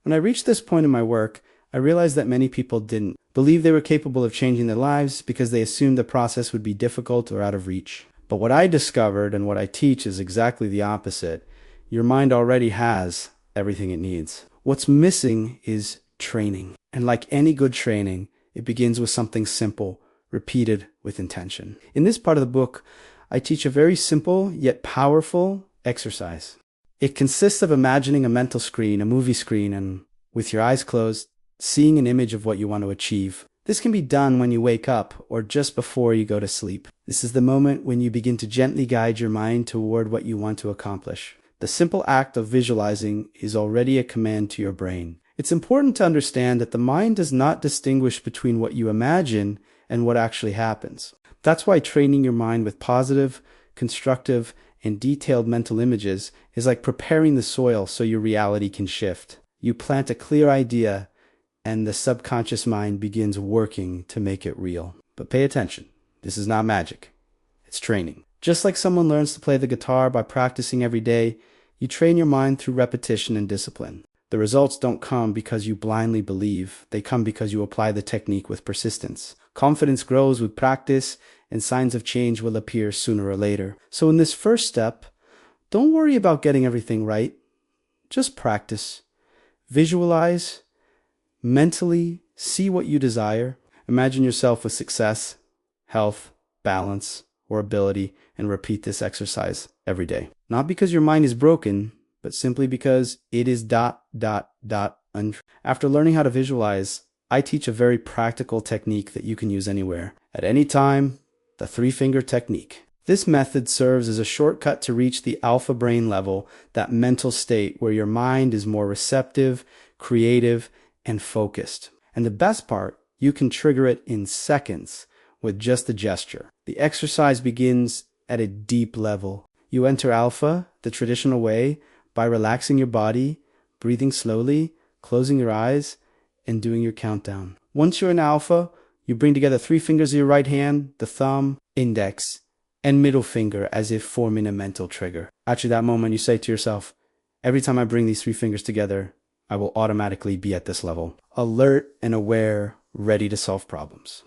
When I reached this point in my work, I realized that many people didn't believe they were capable of changing their lives because they assumed the process would be difficult or out of reach. But what I discovered and what I teach is exactly the opposite. Your mind already has everything it needs. What's missing is training. And like any good training, it begins with something simple, repeated with intention. In this part of the book, I teach a very simple yet powerful exercise. It consists of imagining a mental screen, a movie screen, and with your eyes closed, seeing an image of what you want to achieve. This can be done when you wake up or just before you go to sleep. This is the moment when you begin to gently guide your mind toward what you want to accomplish. The simple act of visualizing is already a command to your brain. It's important to understand that the mind does not distinguish between what you imagine and what actually happens. That's why training your mind with positive, constructive, and detailed mental images is like preparing the soil so your reality can shift. You plant a clear idea, and the subconscious mind begins working to make it real. But pay attention, this is not magic. It's training. Just like someone learns to play the guitar by practicing every day, you train your mind through repetition and discipline. The results don't come because you blindly believe. They come because you apply the technique with persistence. Confidence grows with practice, and signs of change will appear sooner or later. So in this first step, don't worry about getting everything right. Just practice. Visualize. Mentally see what you desire. Imagine yourself with success, health, balance, or ability, and repeat this exercise every day. Not because your mind is broken, but simply because it is ... After learning how to visualize, I teach a very practical technique that you can use anywhere, at any time, the 3-finger technique. This method serves as a shortcut to reach the alpha brain level, that mental state where your mind is more receptive, creative, and focused. And the best part, you can trigger it in seconds with just a gesture. The exercise begins at a deep level. You enter alpha the traditional way by relaxing your body, breathing slowly, closing your eyes, and doing your countdown. Once you're in alpha, you bring together 3 fingers of your right hand, the thumb, index, and middle finger as if forming a mental trigger. After that moment, you say to yourself, every time I bring these 3 fingers together, I will automatically be at this level, alert and aware, ready to solve problems.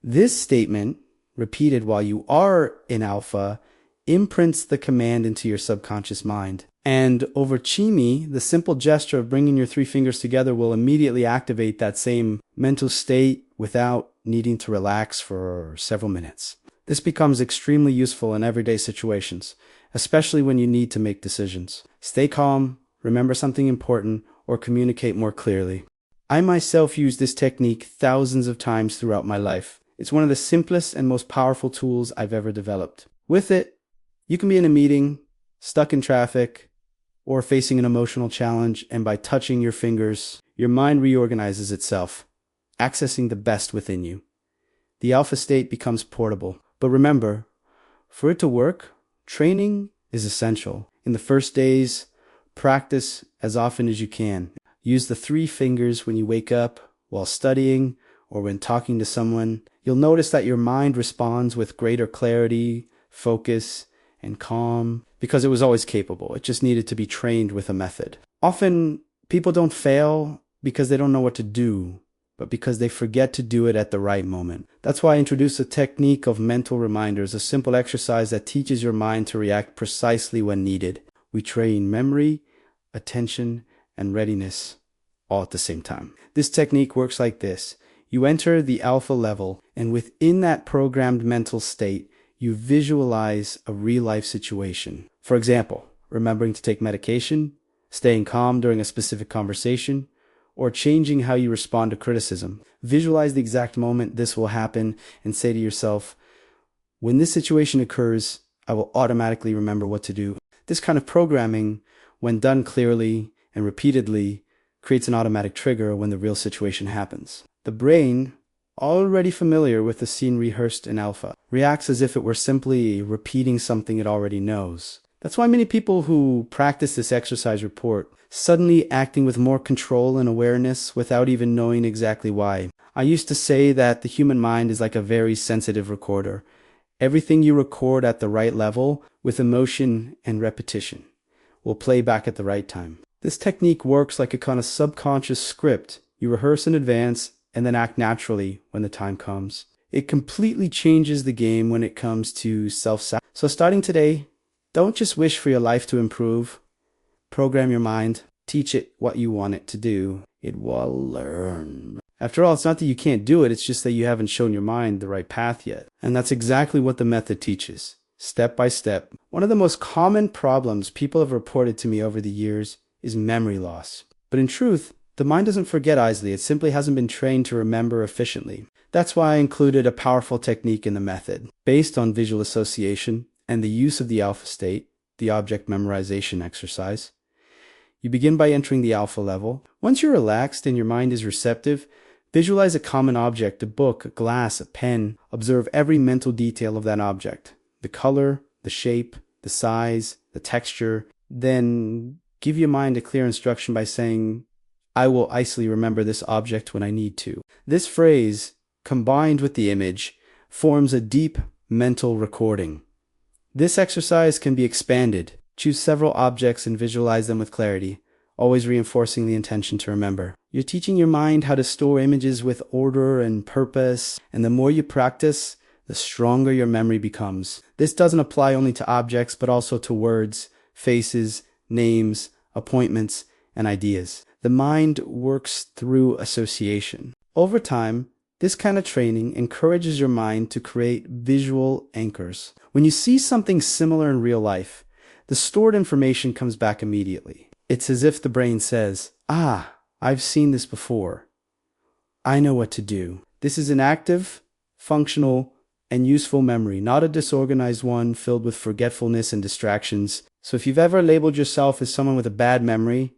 This statement, repeated while you are in alpha, imprints the command into your subconscious mind. And over Chimi, the simple gesture of bringing your 3 fingers together will immediately activate that same mental state without needing to relax for several minutes. This becomes extremely useful in everyday situations, especially when you need to make decisions. Stay calm, remember something important, or communicate more clearly. I myself use this technique thousands of times throughout my life. It's one of the simplest and most powerful tools I've ever developed. With it, you can be in a meeting, stuck in traffic, or facing an emotional challenge, and by touching your fingers, your mind reorganizes itself, accessing the best within you. The alpha state becomes portable. But remember, for it to work, training is essential. In the first days, practice as often as you can. Use the 3 fingers when you wake up, while studying, or when talking to someone. You'll notice that your mind responds with greater clarity, focus, and calm, because it was always capable. It just needed to be trained with a method. Often, people don't fail because they don't know what to do, but because they forget to do it at the right moment. That's why I introduce a technique of mental reminders, a simple exercise that teaches your mind to react precisely when needed. We train memory, attention, and readiness all at the same time. This technique works like this. You enter the alpha level, and within that programmed mental state, you visualize a real-life situation. For example, remembering to take medication, staying calm during a specific conversation, or changing how you respond to criticism. Visualize the exact moment this will happen and say to yourself, when this situation occurs, I will automatically remember what to do. This kind of programming, when done clearly and repeatedly, creates an automatic trigger when the real situation happens. The brain, already familiar with the scene rehearsed in alpha, reacts as if it were simply repeating something it already knows. That's why many people who practice this exercise report suddenly acting with more control and awareness without even knowing exactly why. I used to say that the human mind is like a very sensitive recorder. Everything you record at the right level with emotion and repetition will play back at the right time. This technique works like a kind of subconscious script. You rehearse in advance and then act naturally when the time comes. It completely changes the game when it comes to self-sabotage. So starting today, don't just wish for your life to improve. Program your mind. Teach it what you want it to do. It will learn. After all, it's not that you can't do it, it's just that you haven't shown your mind the right path yet. And that's exactly what the method teaches, step by step. One of the most common problems people have reported to me over the years is memory loss. But in truth, the mind doesn't forget easily, it simply hasn't been trained to remember efficiently. That's why I included a powerful technique in the method, based on visual association and the use of the alpha state, the object memorization exercise. You begin by entering the alpha level. Once you're relaxed and your mind is receptive, visualize a common object, a book, a glass, a pen. Observe every mental detail of that object, the color, the shape, the size, the texture. Then give your mind a clear instruction by saying, I will easily remember this object when I need to. This phrase, combined with the image, forms a deep mental recording. This exercise can be expanded. Choose several objects and visualize them with clarity, always reinforcing the intention to remember. You're teaching your mind how to store images with order and purpose, and the more you practice, the stronger your memory becomes. This doesn't apply only to objects, but also to words, faces, names, appointments, and ideas. The mind works through association. Over time, this kind of training encourages your mind to create visual anchors. When you see something similar in real life, the stored information comes back immediately. It's as if the brain says, I've seen this before. I know what to do. This is an active, functional, and useful memory, not a disorganized one filled with forgetfulness and distractions. So if you've ever labeled yourself as someone with a bad memory,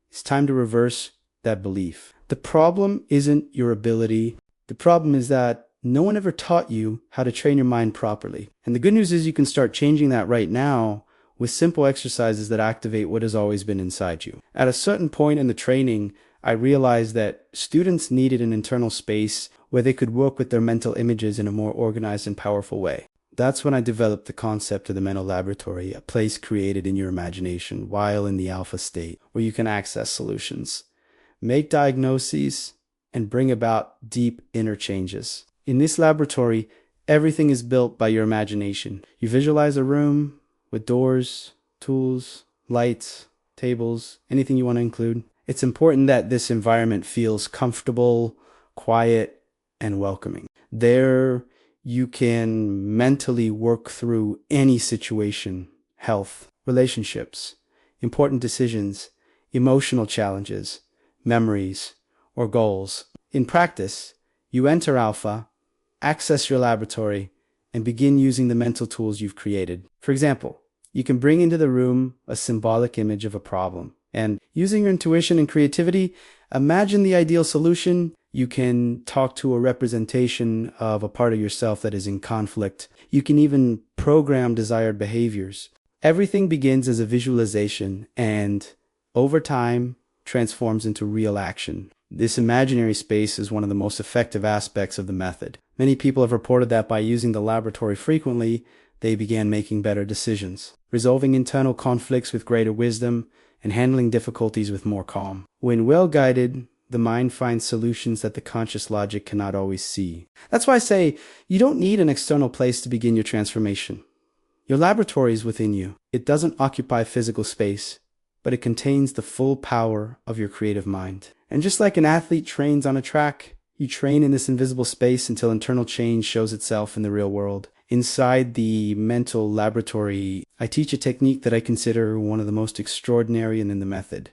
it's time to reverse that belief. The problem isn't your ability. The problem is that no one ever taught you how to train your mind properly. And the good news is you can start changing that right now with simple exercises that activate what has always been inside you. At a certain point in the training, I realized that students needed an internal space where they could work with their mental images in a more organized and powerful way. That's when I developed the concept of the mental laboratory, a place created in your imagination while in the alpha state, where you can access solutions, make diagnoses, and bring about deep inner changes. In this laboratory, everything is built by your imagination. You visualize a room with doors, tools, lights, tables, anything you want to include. It's important that this environment feels comfortable, quiet, and welcoming. There, you can mentally work through any situation, health, relationships, important decisions, emotional challenges, memories, or goals. In practice, you enter alpha, access your laboratory, and begin using the mental tools you've created. For example, you can bring into the room a symbolic image of a problem. And using your intuition and creativity, imagine the ideal solution. You can talk to a representation of a part of yourself that is in conflict. You can even program desired behaviors. Everything begins as a visualization and, over time, transforms into real action. This imaginary space is one of the most effective aspects of the method. Many people have reported that by using the laboratory frequently, they began making better decisions, resolving internal conflicts with greater wisdom, and handling difficulties with more calm. When well guided, the mind finds solutions that the conscious logic cannot always see. That's why I say you don't need an external place to begin your transformation. Your laboratory is within you. It doesn't occupy physical space, but it contains the full power of your creative mind. And just like an athlete trains on a track, you train in this invisible space until internal change shows itself in the real world. Inside the mental laboratory, I teach a technique that I consider one of the most extraordinary in the method: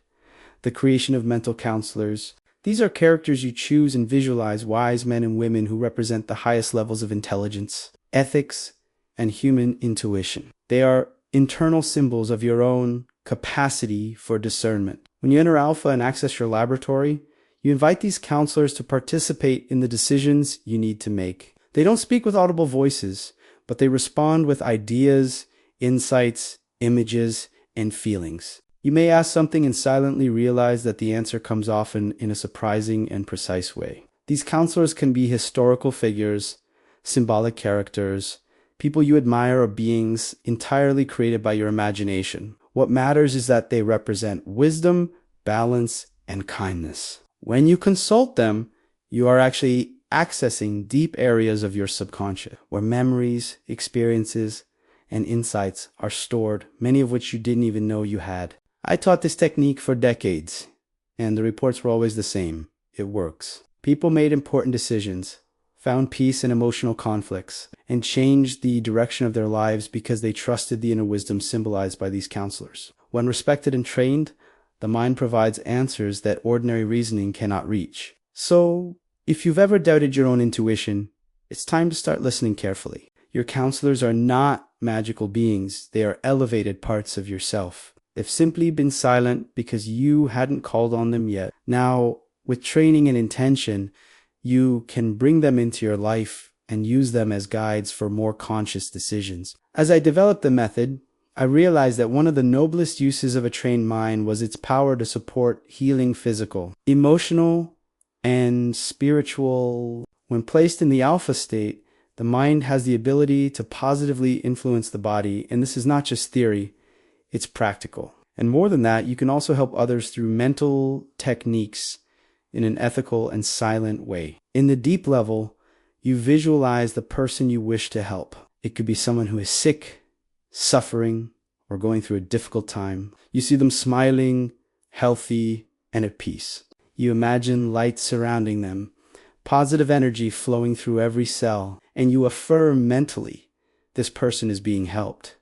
the creation of mental counselors. These are characters you choose and visualize, wise men and women who represent the highest levels of intelligence, ethics, and human intuition. They are internal symbols of your own capacity for discernment. When you enter alpha and access your laboratory, you invite these counselors to participate in the decisions you need to make. They don't speak with audible voices, but they respond with ideas, insights, images, and feelings. You may ask something and silently realize that the answer comes often in a surprising and precise way. These counselors can be historical figures, symbolic characters, people you admire, or beings entirely created by your imagination. What matters is that they represent wisdom, balance, and kindness. When you consult them, you are actually accessing deep areas of your subconscious where memories, experiences, and insights are stored, many of which you didn't even know you had. I taught this technique for decades, and the reports were always the same. It works. People made important decisions, found peace in emotional conflicts, and changed the direction of their lives because they trusted the inner wisdom symbolized by these counselors. When respected and trained, the mind provides answers that ordinary reasoning cannot reach. So, if you've ever doubted your own intuition, it's time to start listening carefully. Your counselors are not magical beings. They are elevated parts of yourself. They've simply been silent because you hadn't called on them yet. Now, with training and intention, you can bring them into your life and use them as guides for more conscious decisions. As I developed the method, I realized that one of the noblest uses of a trained mind was its power to support healing physical, emotional, and spiritual. When placed in the alpha state, the mind has the ability to positively influence the body, and this is not just theory, it's practical. And more than that, you can also help others through mental techniques in an ethical and silent way. In the deep level, you visualize the person you wish to help. It could be someone who is sick, suffering, or going through a difficult time. You see them smiling, healthy, and at peace. You imagine light surrounding them, positive energy flowing through every cell, and you affirm mentally, this person is being helped.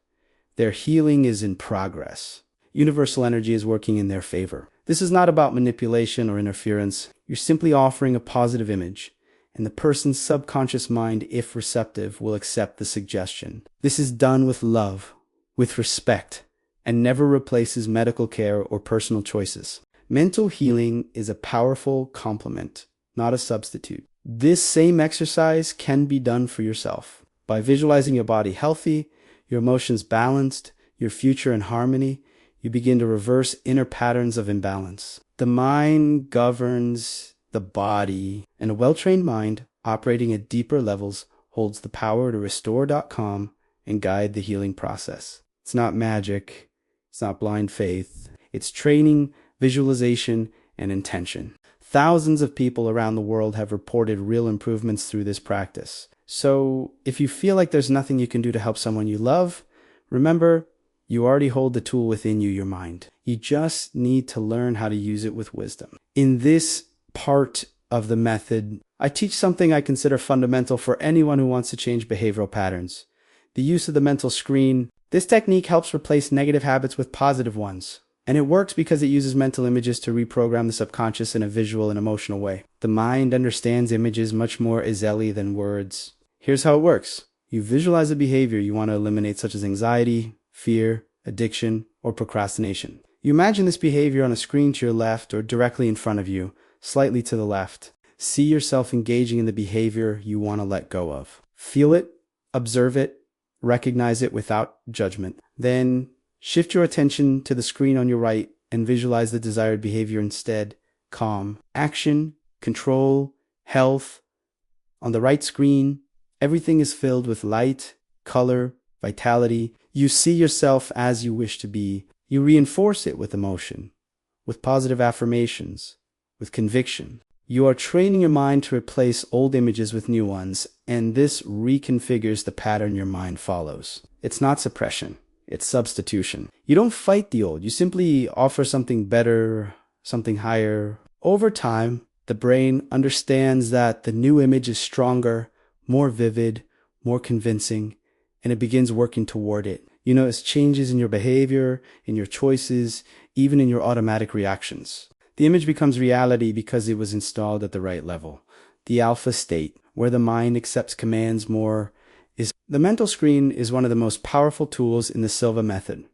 Their healing is in progress. Universal energy is working in their favor. This is not about manipulation or interference. You're simply offering a positive image, and the person's subconscious mind, if receptive, will accept the suggestion. This is done with love, with respect, and never replaces medical care or personal choices. Mental healing is a powerful complement, not a substitute. This same exercise can be done for yourself. By visualizing your body healthy, your emotions balanced, your future in harmony, you begin to reverse inner patterns of imbalance. The mind governs the body, and a well-trained mind operating at deeper levels holds the power to restore calm and guide the healing process. It's not magic. It's not blind faith. It's training, visualization, and intention. Thousands of people around the world have reported real improvements through this practice. So if you feel like there's nothing you can do to help someone you love, remember, you already hold the tool within you, your mind. You just need to learn how to use it with wisdom. In this part of the method, I teach something I consider fundamental for anyone who wants to change behavioral patterns. The use of the mental screen. This technique helps replace negative habits with positive ones. And it works because it uses mental images to reprogram the subconscious in a visual and emotional way. The mind understands images much more easily than words. Here's how it works. You visualize a behavior you want to eliminate, such as anxiety, fear, addiction, or procrastination. You imagine this behavior on a screen to your left or directly in front of you, slightly to the left. See yourself engaging in the behavior you want to let go of. Feel it, observe it, recognize it without judgment. Then shift your attention to the screen on your right and visualize the desired behavior instead. Calm, action, control, health. On the right screen, everything is filled with light, color, vitality. You see yourself as you wish to be. You reinforce it with emotion, with positive affirmations, with conviction. You are training your mind to replace old images with new ones, and this reconfigures the pattern your mind follows. It's not suppression, it's substitution. You don't fight the old, you simply offer something better, something higher. Over time, the brain understands that the new image is stronger, more vivid, more convincing, and it begins working toward it. You notice changes in your behavior, in your choices, even in your automatic reactions. The image becomes reality because it was installed at the right level. The alpha state, where the mind accepts commands more, is the mental screen is one of the most powerful tools in the Silva method.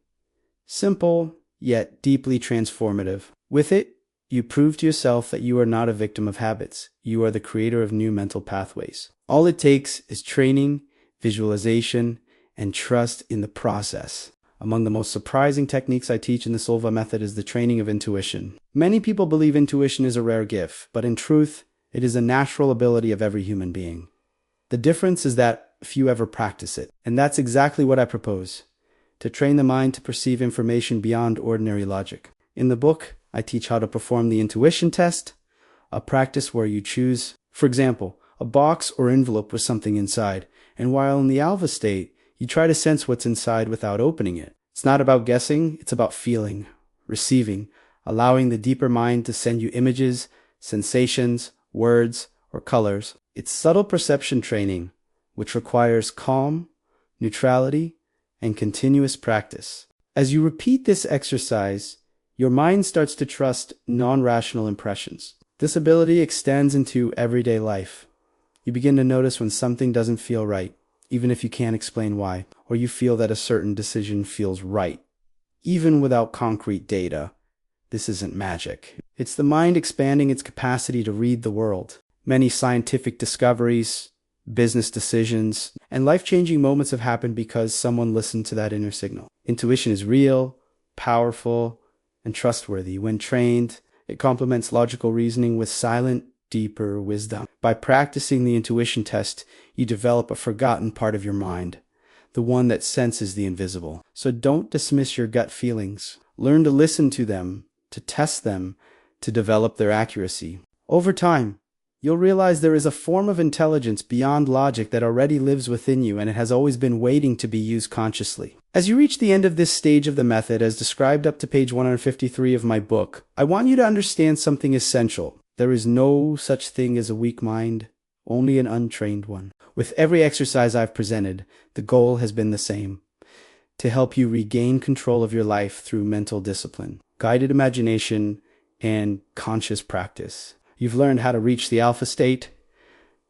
Simple, yet deeply transformative. With it, you prove to yourself that you are not a victim of habits. You are the creator of new mental pathways. All it takes is training, visualization, and trust in the process. Among the most surprising techniques I teach in the Silva method is the training of intuition. Many people believe intuition is a rare gift, but in truth, it is a natural ability of every human being. The difference is that few ever practice it, and that's exactly what I propose, to train the mind to perceive information beyond ordinary logic. In the book, I teach how to perform the intuition test, a practice where you choose, for example, a box or envelope with something inside, and while in the alpha state, you try to sense what's inside without opening it. It's not about guessing, it's about feeling, receiving, allowing the deeper mind to send you images, sensations, words, or colors. It's subtle perception training, which requires calm, neutrality, and continuous practice. As you repeat this exercise, your mind starts to trust non-rational impressions. This ability extends into everyday life. You begin to notice when something doesn't feel right, even if you can't explain why, or you feel that a certain decision feels right, even without concrete data. This isn't magic. It's the mind expanding its capacity to read the world. Many scientific discoveries, business decisions, and life-changing moments have happened because someone listened to that inner signal. Intuition is real, powerful, and trustworthy. When trained, it complements logical reasoning with silent, deeper wisdom. By practicing the intuition test, you develop a forgotten part of your mind, the one that senses the invisible. So don't dismiss your gut feelings. Learn to listen to them, to test them, to develop their accuracy. Over time, you'll realize there is a form of intelligence beyond logic that already lives within you, and it has always been waiting to be used consciously. As you reach the end of this stage of the method, as described up to page 153 of my book, I want you to understand something essential. There is no such thing as a weak mind, only an untrained one. With every exercise I've presented, the goal has been the same: to help you regain control of your life through mental discipline, guided imagination, and conscious practice. You've learned how to reach the alpha state,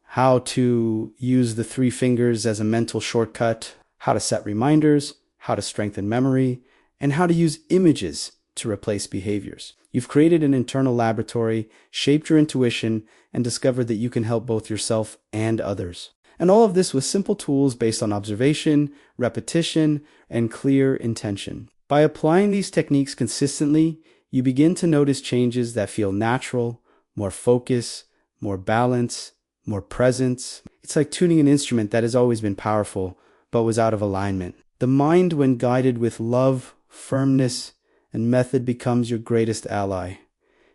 how to use the 3 fingers as a mental shortcut, how to set reminders, how to strengthen memory, and how to use images to replace behaviors. You've created an internal laboratory, shaped your intuition, and discovered that you can help both yourself and others. And all of this with simple tools based on observation, repetition, and clear intention. By applying these techniques consistently, you begin to notice changes that feel natural, more focus, more balance, more presence. It's like tuning an instrument that has always been powerful, but was out of alignment. The mind, when guided with love, firmness, and method, becomes your greatest ally.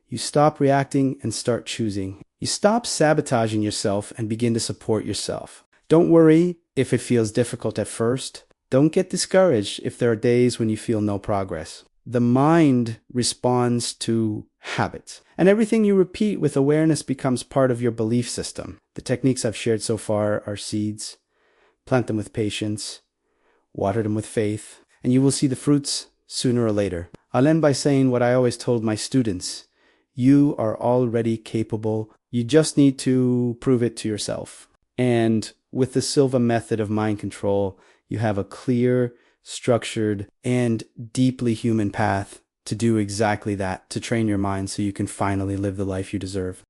You stop reacting and start choosing. You stop sabotaging yourself and begin to support yourself. Don't worry if it feels difficult at first. Don't get discouraged if there are days when you feel no progress. The mind responds to habits, and everything you repeat with awareness becomes part of your belief system. The techniques I've shared so far are seeds. Plant them with patience, water them with faith, and you will see the fruits sooner or later. I'll end by saying what I always told my students: you are already capable. You just need to prove it to yourself. And with the Silva method of mind control, you have a clear, structured, and deeply human path to do exactly that, to train your mind so you can finally live the life you deserve.